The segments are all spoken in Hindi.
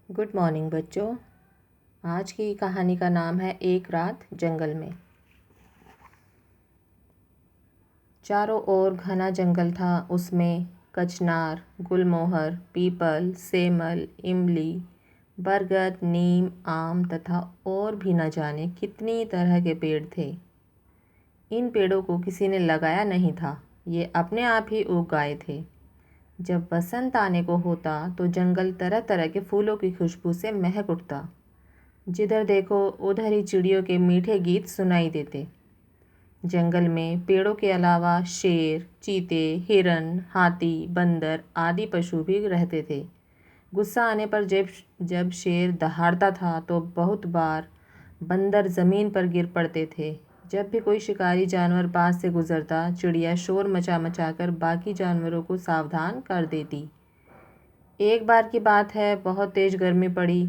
गुड मॉर्निंग बच्चों। आज की कहानी का नाम है एक रात जंगल में। चारों ओर घना जंगल था। उसमें कचनार, गुलमोहर, पीपल, सेमल, इमली, बरगद, नीम, आम तथा और भी न जाने कितनी तरह के पेड़ थे। इन पेड़ों को किसी ने लगाया नहीं था, ये अपने आप ही उग आए थे। जब बसंत आने को होता तो जंगल तरह तरह के फूलों की खुशबू से महक उठता। जिधर देखो उधर ही चिड़ियों के मीठे गीत सुनाई देते। जंगल में पेड़ों के अलावा शेर, चीते, हिरन, हाथी, बंदर आदि पशु भी रहते थे। गुस्सा आने पर जब जब शेर दहाड़ता था तो बहुत बार बंदर ज़मीन पर गिर पड़ते थे। जब भी कोई शिकारी जानवर पास से गुजरता, चिड़िया शोर मचा मचा कर बाकी जानवरों को सावधान कर देती। एक बार की बात है, बहुत तेज गर्मी पड़ी।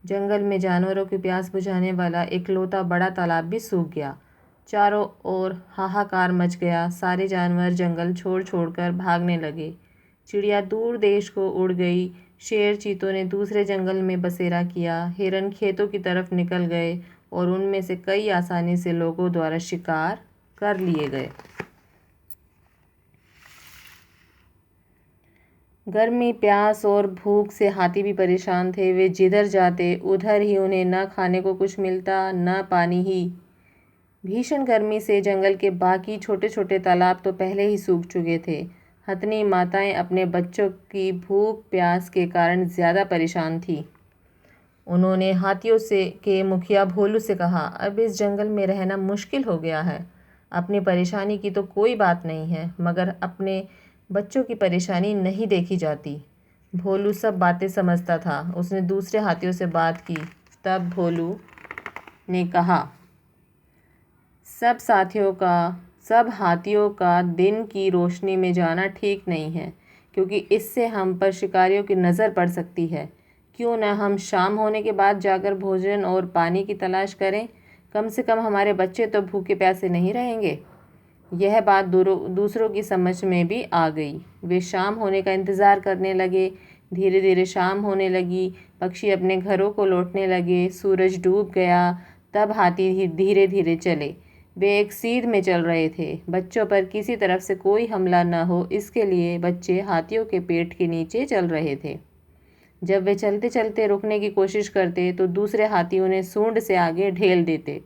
जंगल में जानवरों की प्यास बुझाने वाला इकलौता बड़ा तालाब भी सूख गया। चारों ओर हाहाकार मच गया। सारे जानवर जंगल छोड़ छोड़कर भागने लगे। चिड़िया दूर देश को उड़ गई। शेर चीतों ने दूसरे जंगल में बसेरा किया। हिरन खेतों की तरफ निकल गए और उनमें से कई आसानी से लोगों द्वारा शिकार कर लिए गए। गर्मी, प्यास और भूख से हाथी भी परेशान थे। वे जिधर जाते उधर ही उन्हें न खाने को कुछ मिलता, न पानी ही। भीषण गर्मी से जंगल के बाकी छोटे छोटे तालाब तो पहले ही सूख चुके थे। हथनी माताएं अपने बच्चों की भूख प्यास के कारण ज़्यादा परेशान थी। उन्होंने हाथियों से के मुखिया भोलू से कहा, अब इस जंगल में रहना मुश्किल हो गया है। अपनी परेशानी की तो कोई बात नहीं है, मगर अपने बच्चों की परेशानी नहीं देखी जाती। भोलू सब बातें समझता था। उसने दूसरे हाथियों से बात की। तब भोलू ने कहा, सब हाथियों का दिन की रोशनी में जाना ठीक नहीं है, क्योंकि इससे हम पर शिकारियों की नज़र पड़ सकती है। क्यों न हम शाम होने के बाद जाकर भोजन और पानी की तलाश करें। कम से कम हमारे बच्चे तो भूखे प्यासे नहीं रहेंगे। यह बात दूसरों की समझ में भी आ गई। वे शाम होने का इंतज़ार करने लगे। धीरे धीरे शाम होने लगी। पक्षी अपने घरों को लौटने लगे। सूरज डूब गया। तब हाथी धीरे धीरे चले। वे एक सीध में चल रहे थे। बच्चों पर किसी तरफ से कोई हमला न हो, इसके लिए बच्चे हाथियों के पेट के नीचे चल रहे थे। जब वे चलते चलते रुकने की कोशिश करते तो दूसरे हाथी उन्हें सूंड से आगे ढेल देते।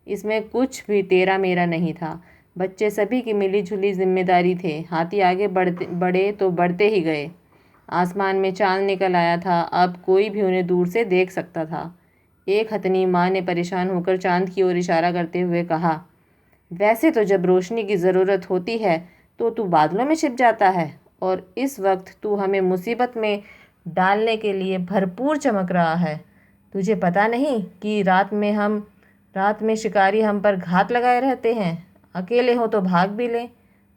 इसमें कुछ भी तेरा मेरा नहीं था। बच्चे सभी की मिली जुली जिम्मेदारी थे। हाथी आगे बढ़े तो बढ़ते ही गए। आसमान में चांद निकल आया था। अब कोई भी उन्हें दूर से देख सकता था। एक हथनी माँ ने परेशान होकर चांद की ओर इशारा करते हुए कहा, वैसे तो जब रोशनी की ज़रूरत होती है तो तू बादलों में छिप जाता है, और इस वक्त तू हमें मुसीबत में डालने के लिए भरपूर चमक रहा है। तुझे पता नहीं कि रात में शिकारी हम पर घात लगाए रहते हैं। अकेले हो तो भाग भी ले।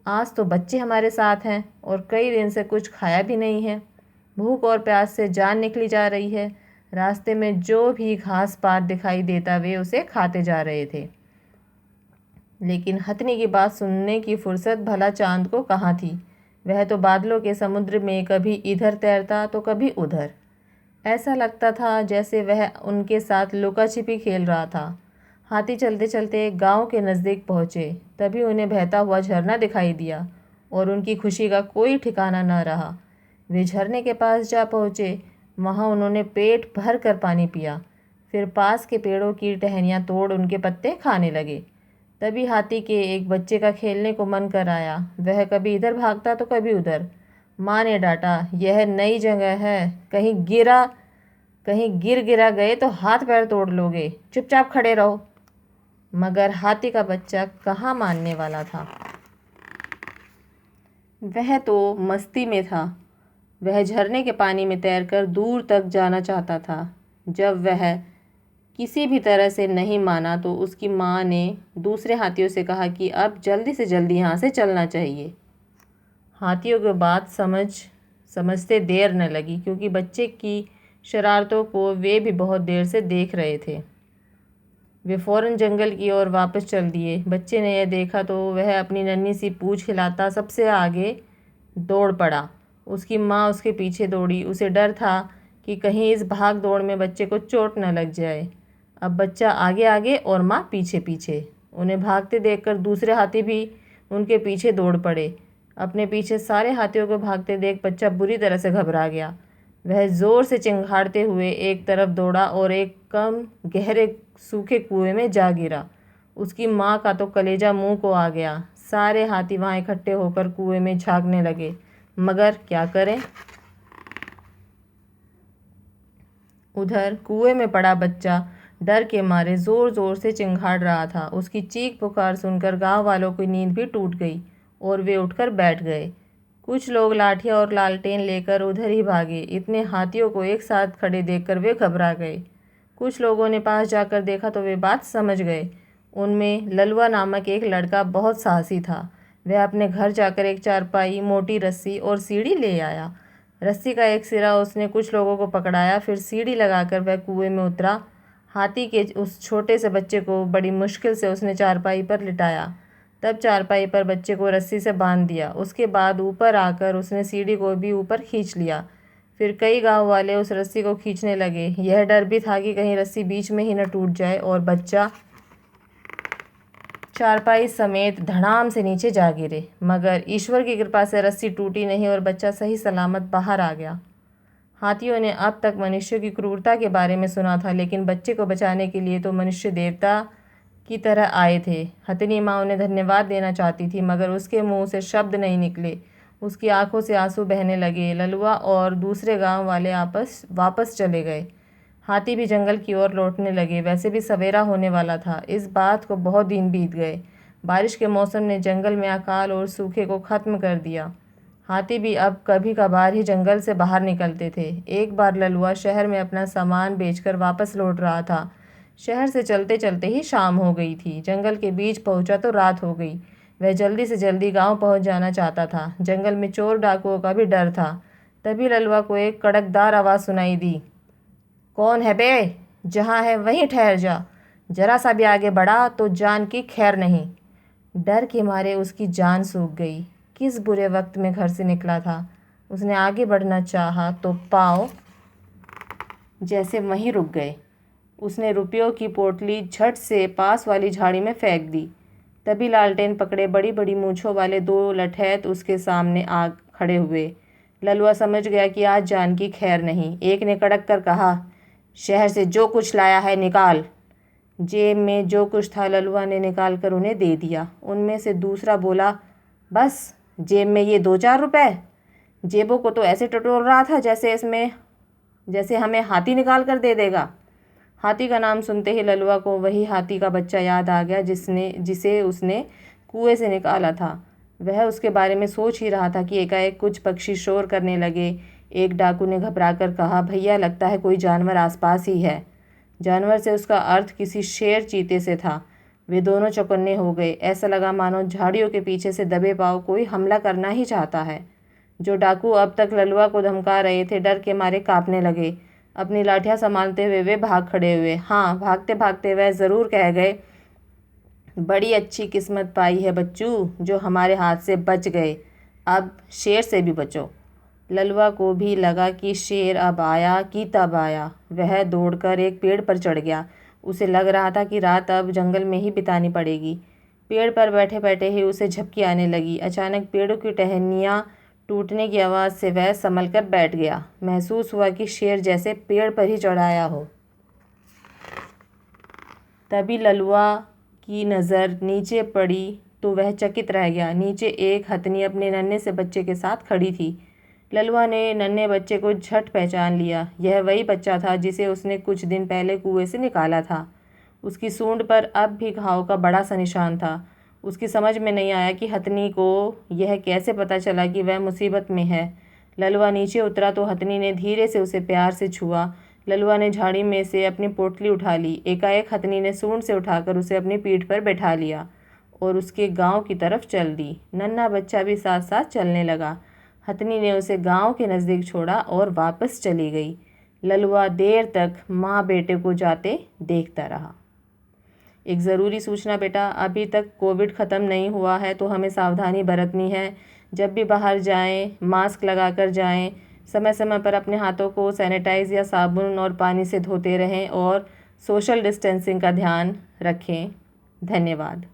आज तो बच्चे हमारे साथ हैं और कई दिन से कुछ खाया भी नहीं है। भूख और प्यास से जान निकली जा रही है। रास्ते में जो भी घास पात दिखाई देता वे उसे खाते जा रहे थे। लेकिन हथनी की बात सुनने की फुर्सत भला चांद को कहाँ थी। वह तो बादलों के समुद्र में कभी इधर तैरता तो कभी उधर। ऐसा लगता था जैसे वह उनके साथ लुका छिपी खेल रहा था। हाथी चलते चलते गांव के नज़दीक पहुँचे। तभी उन्हें बहता हुआ झरना दिखाई दिया और उनकी खुशी का कोई ठिकाना न रहा। वे झरने के पास जा पहुँचे। वहाँ उन्होंने पेट भर कर पानी पिया। फिर पास के पेड़ों की टहनियाँ तोड़ उनके पत्ते खाने लगे। तभी हाथी के एक बच्चे का खेलने को मन कर आया। वह कभी इधर भागता तो कभी उधर। माँ ने डांटा, यह नई जगह है, कहीं गिर गिरा गए तो हाथ पैर तोड़ लोगे, चुपचाप खड़े रहो। मगर हाथी का बच्चा कहाँ मानने वाला था। वह तो मस्ती में था। वह झरने के पानी में तैरकर दूर तक जाना चाहता था। जब वह किसी भी तरह से नहीं माना तो उसकी माँ ने दूसरे हाथियों से कहा कि अब जल्दी से जल्दी यहाँ से चलना चाहिए। हाथियों की बात समझते देर न लगी, क्योंकि बच्चे की शरारतों को वे भी बहुत देर से देख रहे थे। वे फौरन जंगल की ओर वापस चल दिए। बच्चे ने यह देखा तो वह अपनी नन्ही सी पूँछ हिलाता सबसे आगे दौड़ पड़ा। उसकी माँ उसके पीछे दौड़ी। उसे डर था कि कहीं इस भाग दौड़ में बच्चे को चोट न लग जाए। अब बच्चा आगे आगे और माँ पीछे पीछे। उन्हें भागते देखकर दूसरे हाथी भी उनके पीछे दौड़ पड़े। अपने पीछे सारे हाथियों को भागते देख बच्चा बुरी तरह से घबरा गया। वह जोर से चिंघाड़ते हुए एक तरफ दौड़ा और एक कम गहरे सूखे कुएं में जा गिरा। उसकी माँ का तो कलेजा मुंह को आ गया। सारे हाथी वहां इकट्ठे होकर कुएं में झांकने लगे, मगर क्या करें। उधर कुएं में पड़ा बच्चा डर के मारे जोर जोर से चिंघाड़ रहा था। उसकी चीख पुकार सुनकर गांव वालों की नींद भी टूट गई और वे उठकर बैठ गए। कुछ लोग लाठियां और लालटेन लेकर उधर ही भागे। इतने हाथियों को एक साथ खड़े देखकर वे घबरा गए। कुछ लोगों ने पास जाकर देखा तो वे बात समझ गए। उनमें ललुआ नामक एक लड़का बहुत साहसी था। वह अपने घर जाकर एक चारपाई, मोटी रस्सी और सीढ़ी ले आया। रस्सी का एक सिरा उसने कुछ लोगों को पकड़ाया, फिर सीढ़ी लगाकर वह कुएं में उतरा। हाथी के उस छोटे से बच्चे को बड़ी मुश्किल से उसने चारपाई पर लिटाया। तब चारपाई पर बच्चे को रस्सी से बांध दिया। उसके बाद ऊपर आकर उसने सीढ़ी को भी ऊपर खींच लिया। फिर कई गांव वाले उस रस्सी को खींचने लगे। यह डर भी था कि कहीं रस्सी बीच में ही न टूट जाए और बच्चा चारपाई समेत धड़ाम से नीचे जा गिरे। मगर ईश्वर की कृपा से रस्सी टूटी नहीं और बच्चा सही सलामत बाहर आ गया। हाथियों ने अब तक मनुष्य की क्रूरता के बारे में सुना था, लेकिन बच्चे को बचाने के लिए तो मनुष्य देवता की तरह आए थे। हथिनी माँ उन्हें धन्यवाद देना चाहती थी, मगर उसके मुंह से शब्द नहीं निकले। उसकी आंखों से आंसू बहने लगे। ललुआ और दूसरे गांव वाले वापस चले गए। हाथी भी जंगल की ओर लौटने लगे। वैसे भी सवेरा होने वाला था। इस बात को बहुत दिन बीत गए। बारिश के मौसम ने जंगल में अकाल और सूखे को खत्म कर दिया। हाथी भी अब कभी कभार ही जंगल से बाहर निकलते थे। एक बार ललुआ शहर में अपना सामान बेचकर वापस लौट रहा था। शहर से चलते चलते ही शाम हो गई थी। जंगल के बीच पहुंचा तो रात हो गई। वह जल्दी से जल्दी गांव पहुंच जाना चाहता था। जंगल में चोर डाकुओं का भी डर था। तभी ललुआ को एक कड़कदार आवाज़ सुनाई दी। कौन है बे? जहाँ है वहीं ठहर जा। जरा सा भी आगे बढ़ा तो जान की खैर नहीं। डर के मारे उसकी जान सूख गई। किस बुरे वक्त में घर से निकला था। उसने आगे बढ़ना चाहा तो पाँव जैसे वहीं रुक गए। उसने रुपयों की पोटली झट से पास वाली झाड़ी में फेंक दी। तभी लालटेन पकड़े बड़ी बड़ी मूंछों वाले दो लठैत उसके सामने आ खड़े हुए। ललुआ समझ गया कि आज जान की खैर नहीं। एक ने कड़क कर कहा, शहर से जो कुछ लाया है निकाल। जेब में जो कुछ था ललुआ ने निकाल कर उन्हें दे दिया। उनमें से दूसरा बोला, बस जेब में ये 2-4 रुपए? जेबों को तो ऐसे टटोल रहा था जैसे हमें हाथी निकाल कर दे देगा। हाथी का नाम सुनते ही ललुआ को वही हाथी का बच्चा याद आ गया जिसे उसने कुएं से निकाला था। वह उसके बारे में सोच ही रहा था कि एकाएक कुछ पक्षी शोर करने लगे। एक डाकू ने घबराकर कहा, भैया लगता है कोई जानवर आसपास ही है। जानवर से उसका अर्थ किसी शेर चीते से था। वे दोनों चौकन्ने हो गए। ऐसा लगा मानो झाड़ियों के पीछे से दबे पांव कोई हमला करना ही चाहता है। जो डाकू अब तक ललुआ को धमका रहे थे डर के मारे कांपने लगे। अपनी लाठियां संभालते हुए वे भाग खड़े हुए। हाँ, भागते भागते वह ज़रूर कह गए, बड़ी अच्छी किस्मत पाई है बच्चू, जो हमारे हाथ से बच गए। अब शेर से भी बचो। ललुआ को भी लगा कि शेर अब आया कि तब आया। वह दौड़कर एक पेड़ पर चढ़ गया। उसे लग रहा था कि रात अब जंगल में ही बितानी पड़ेगी। पेड़ पर बैठे बैठे ही उसे झपकी आने लगी। अचानक पेड़ों की टहनियाँ टूटने की आवाज़ से वह संभल कर बैठ गया। महसूस हुआ कि शेर जैसे पेड़ पर ही चढ़ाया हो। तभी ललुआ की नज़र नीचे पड़ी तो वह चकित रह गया। नीचे एक हथनी अपने नन्हे से बच्चे के साथ खड़ी थी। ललुआ ने नन्हे बच्चे को झट पहचान लिया। यह वही बच्चा था जिसे उसने कुछ दिन पहले कुएं से निकाला था। उसकी सूंड पर अब भी घाव का बड़ा सा निशान था। उसकी समझ में नहीं आया कि हथनी को यह कैसे पता चला कि वह मुसीबत में है। ललुआ नीचे उतरा तो हथनी ने धीरे से उसे प्यार से छुआ। ललुआ ने झाड़ी में से अपनी पोटली उठा ली। एकाएक हथनी ने सूंड से उठाकर उसे अपनी पीठ पर बैठा लिया और उसके गांव की तरफ चल दी। नन्हा बच्चा भी साथ साथ चलने लगा। हथनी ने उसे गांव के नज़दीक छोड़ा और वापस चली गई। ललुआ देर तक माँ बेटे को जाते देखता रहा। एक ज़रूरी सूचना बेटा, अभी तक कोविड ख़त्म नहीं हुआ है तो हमें सावधानी बरतनी है। जब भी बाहर जाएं मास्क लगाकर जाएं, समय समय पर अपने हाथों को सैनिटाइज या साबुन और पानी से धोते रहें और सोशल डिस्टेंसिंग का ध्यान रखें। धन्यवाद।